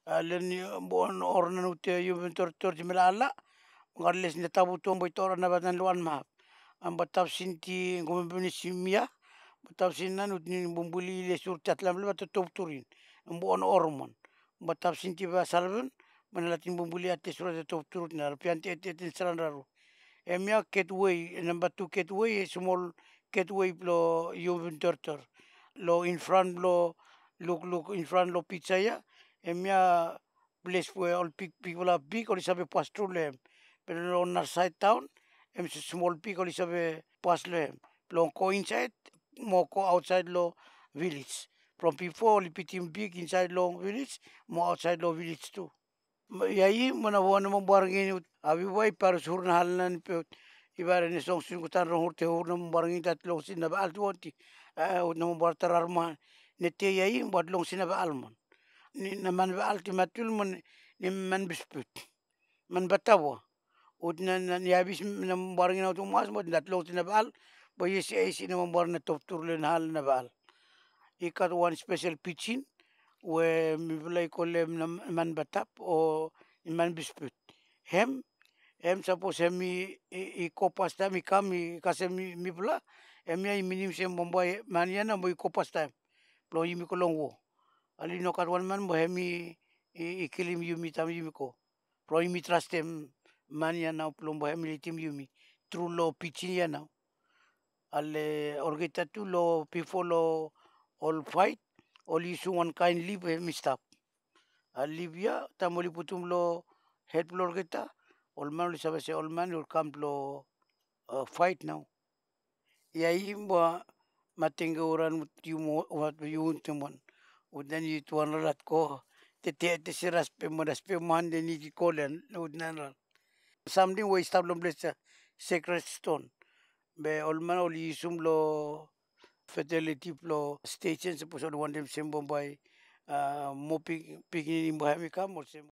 len bon orna utia yuventor tor jimela ngarles ni tabu tuang boitor na badan luan map am batap sinti ngomebuni simia batap sinan utni bumbuli le sur chatlam le batop turin bon ormon batap sinti basalben manalatin bumbuli ate surat top turut na pianti ate sarandaru emia Cateway number 2 Cateway small Cateway lo yuventor tor lo in front lo look in front lo pizza ya emia place where all people are big or isabe pastrolem pero on our side town em small big or isabe paslem lo ko inside mo ko outside lo village from before lipitim big inside lo village mo outside lo village too yai mana wana mo barangin abi wai par surna halnan pe ibare ni song sin kutan rohur te hur nam barangin tat long sin na ba altuanti nam bar tararma nete yai bot long sin na ba alman ni naman ba ultimatul man ni man bisput man batawa utna nan yabis nam barangin auto mas bot dat long sin na ba al bo yesi esi nam bar na top tur len hal na ba al ikat one special pitchin we mi bulay kolem man batap o man bisput hem suppose hem i kopas time i kam i kasem mi bula hem ya i minim sem bombay maniana mo i kopas time plo yimi ko longwo ali no kat one man bo hem i kilim yumi tam yumi ko plo yimi trust em maniana plo bo hem litim yumi true lo pitchin ya now ale orgeta tu lo before lo all fight all issue one kind leave hem stop Alivia tamoli putum lo head floor kita all man sabe se all man will come lo fight now ya imba matinga uran yumo wat yun tumon udan yi tuan rat ko te siras pe modas pe man de ni kolen udan something we stop lo blessa sacred stone be all man all yisum lo fatality lo station se posod one dem sem bombay mo picking in Bohemica